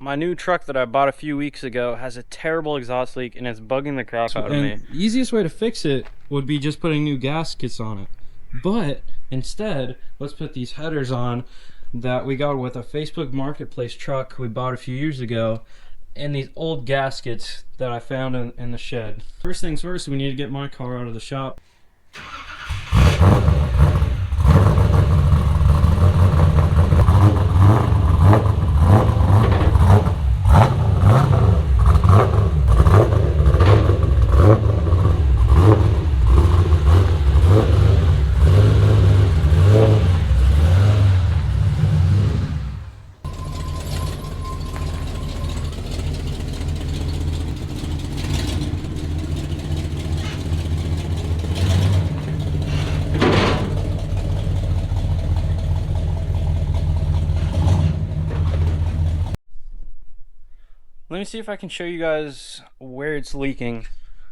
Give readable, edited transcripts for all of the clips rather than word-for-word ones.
My new truck that I bought a few weeks ago has a terrible exhaust leak and it's bugging the crap out of me. The easiest way to fix it would be just putting new gaskets on it. But instead, let's put these headers on that we got with a Facebook Marketplace truck we bought a few years ago, and these old gaskets that I found in the shed. First things first, we need to get my car out of the shop. Let me see if I can show you guys where it's leaking.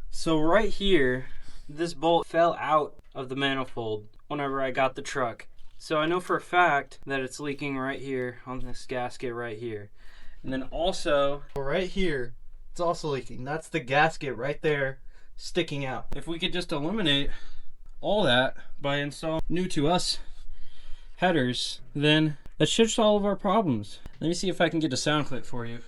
So right here, this bolt fell out of the manifold whenever I got the truck. So I know for a fact that it's leaking right here on this gasket right here. And then also right here, it's also leaking. That's the gasket right there sticking out. If we could just eliminate all that by installing new to us headers, then that should solve our problems. Let me see if I can get a sound clip for you.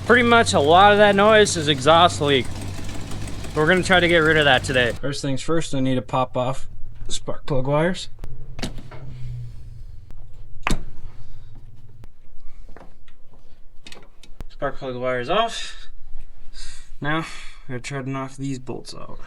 Pretty much a lot of that noise is exhaust leak. We're gonna try to get rid of that today. First things first, I need to pop off the spark plug wires. Spark plug wires off. Now, I'm gonna try to knock these bolts out.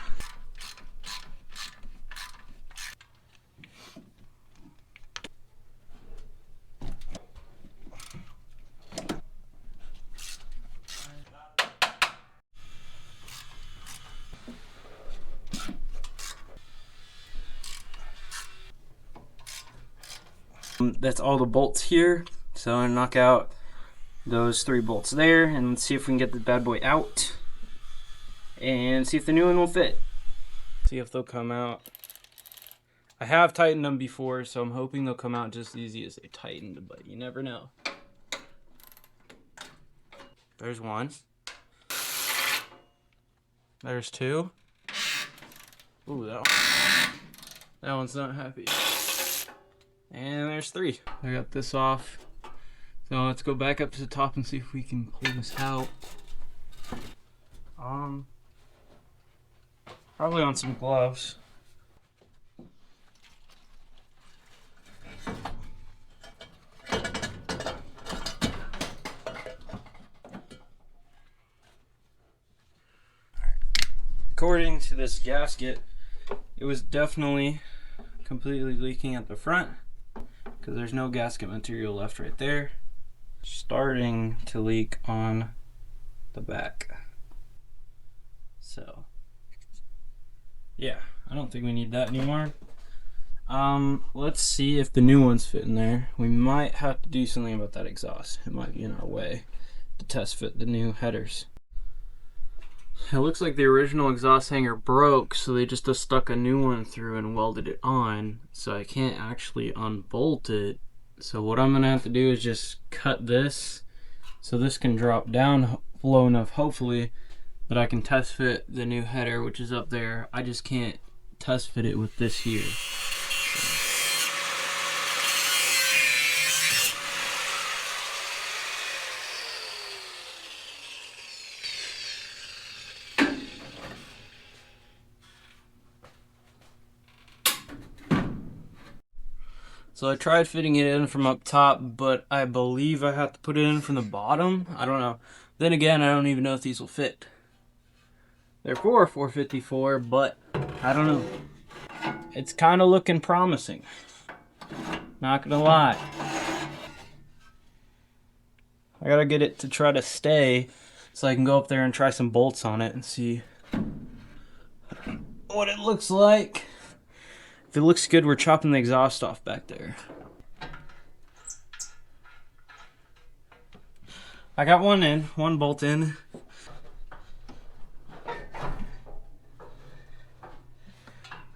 That's all the bolts here. So I'm gonna knock out those 3 bolts there and let's see if we can get the bad boy out and see if the new one will fit. See if they'll come out. I have tightened them before, so I'm hoping they'll come out just as easy as they tightened, but you never know. There's one. There's 2. Ooh, that one's not happy. And there's 3. I got this off. So let's go back up to the top and see if we can pull this out. Probably on some gloves. According to this gasket, it was definitely completely leaking at the front because there's no gasket material left right there. Starting to leak on the back. So yeah, I don't think we need that anymore. Let's see if the new ones fit in there. We might have to do something about that exhaust. It might be in our way to test fit the new headers. It looks like the original exhaust hanger broke, so they just stuck a new one through and welded it on, so I can't actually unbolt it. So what I'm gonna have to do is just cut this so this can drop down low enough, hopefully, that I can test fit the new header, which is up there. I just can't test fit it with this here. So I tried fitting it in from up top, but I believe I have to put it in from the bottom. I don't know. Then again, I don't even know if these will fit. They're for 454, but I don't know. It's kind of looking promising. Not gonna lie. I gotta get it to try to stay so I can go up there and try some bolts on it and see what it looks like. If it looks good, we're chopping the exhaust off back there. I got one bolt in.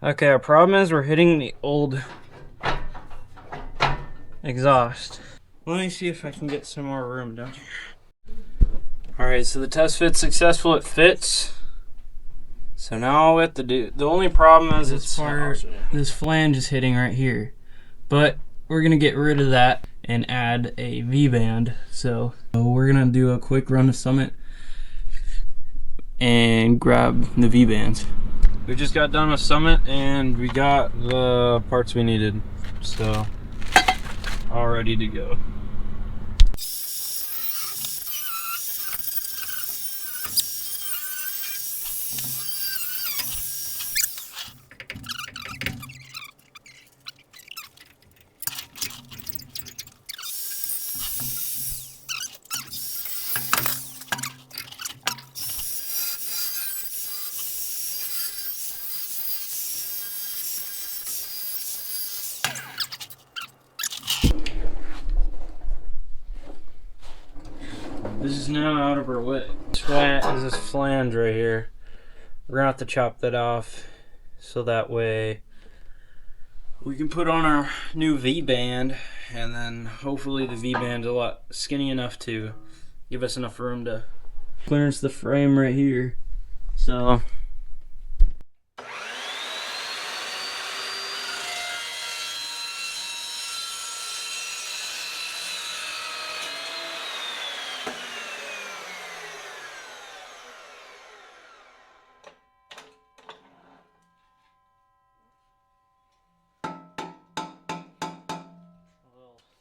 Okay, our problem is we're hitting the old exhaust. Let me see if I can get some more room down here. Alright, so the test fit's successful. It fits. So now all we have to do, the only problem is this flange is hitting right here. But we're gonna get rid of that and add a V-band. So we're gonna do a quick run to Summit and grab the V-bands. We just got done with Summit and we got the parts we needed. So all ready to go. This is now out of our way. Is this flange right here. We're gonna have to chop that off so that way we can put on our new V-band, and then hopefully the V-band's a lot skinny enough to give us enough room to clearance the frame right here. So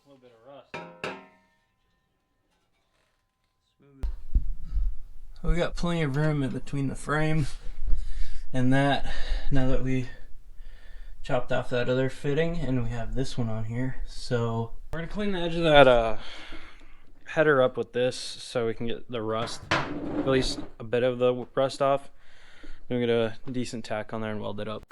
a little bit of rust. Smooth. We got plenty of room in between the frame and that, now that we chopped off that other fitting and we have this one on here. So we're gonna clean the edge of that header up with this so we can get the rust, at least a bit of the rust off. Then we get a decent tack on there and weld it up.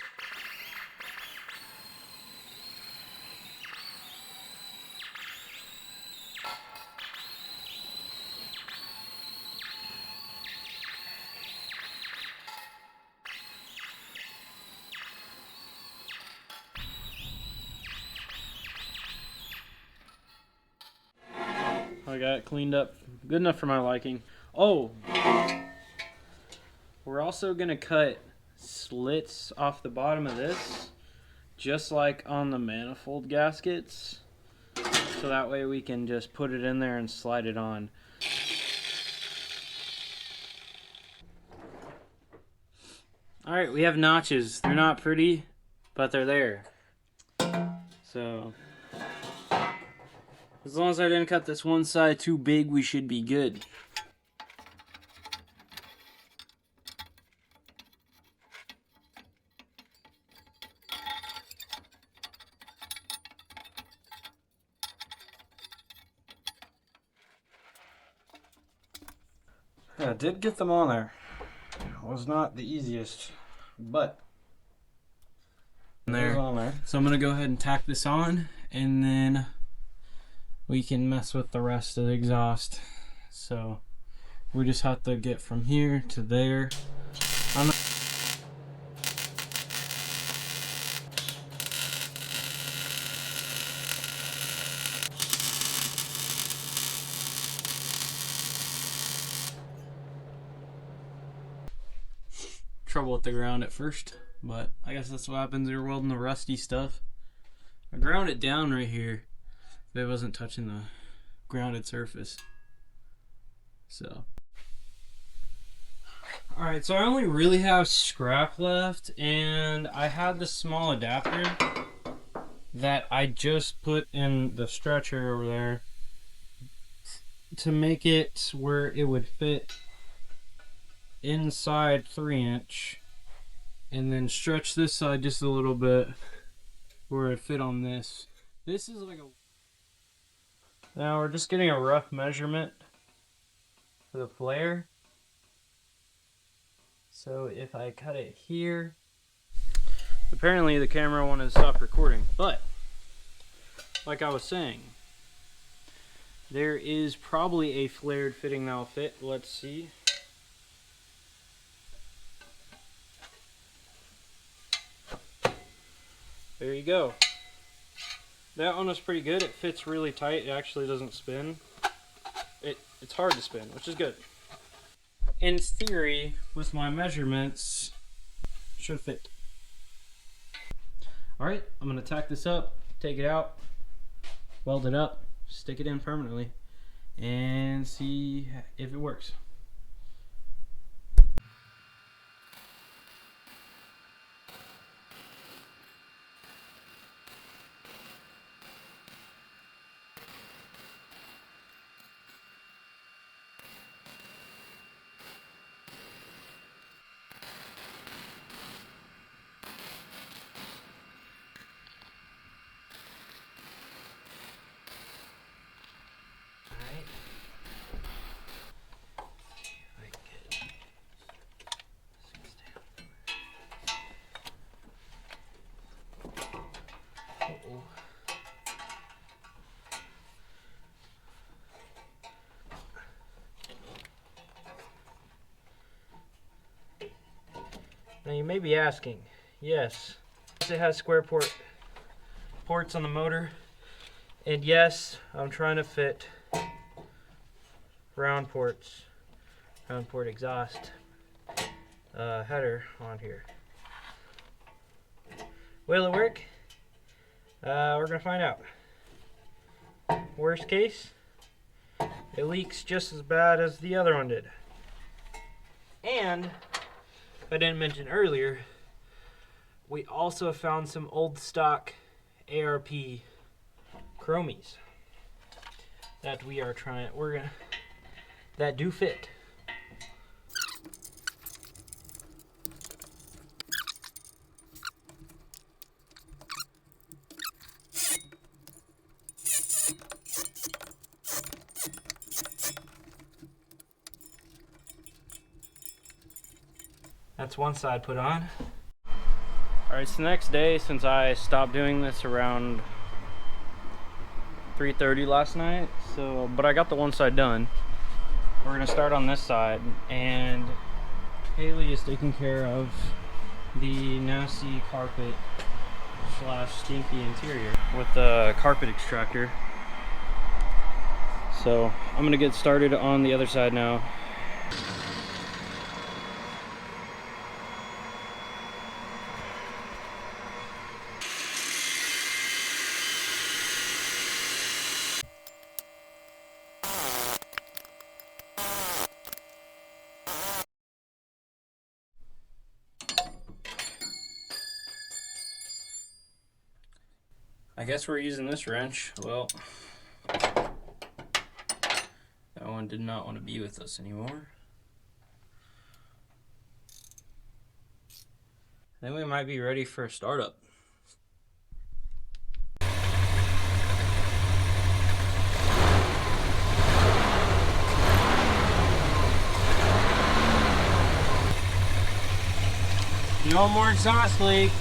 I got it cleaned up good enough for my liking. Oh, we're also gonna cut slits off the bottom of this, just like on the manifold gaskets, so that way we can just put it in there and slide it on. Alright, we have notches. They're not pretty, but they're there. So as long as I didn't cut this one side too big, we should be good. Yeah, I did get them on there. It was not the easiest, but there. On there. So I'm gonna go ahead and tack this on, and then we can mess with the rest of the exhaust. So we just have to get from here to there. Trouble with the ground at first, but I guess that's what happens when you're welding the rusty stuff. I ground it down right here, but it wasn't touching the grounded surface. So alright, so I only really have scrap left, and I had this small adapter that I just put in the stretcher over there to make it where it would fit inside 3-inch, and then stretch this side just a little bit where it fit on this. This is like a... Now we're just getting a rough measurement for the flare. So if I cut it here, apparently the camera wanted to stop recording, but like I was saying, There is probably a flared fitting that'll fit. Let's see. There you go. That one was pretty good. It fits really tight. It actually doesn't spin. It's hard to spin, which is good. In theory, with my measurements, should fit. Alright, I'm going to tack this up, take it out, weld it up, stick it in permanently, and see if it works. Now you may be asking, yes, it has square ports on the motor, and yes, I'm trying to fit round port exhaust header on here. Will it work? We're gonna find out. Worst case, it leaks just as bad as the other one did. And I didn't mention earlier, we also found some old stock ARP chromies that that do fit. That's one side put on. Alright, it's the next day since I stopped doing this around 3:30 last night. But I got the one side done. We're gonna start on this side, and Haley is taking care of the nasty carpet / stinky interior with the carpet extractor. So I'm gonna get started on the other side now. I guess we're using this wrench. Well, that one did not want to be with us anymore. Then we might be ready for a startup. No more exhaust leak.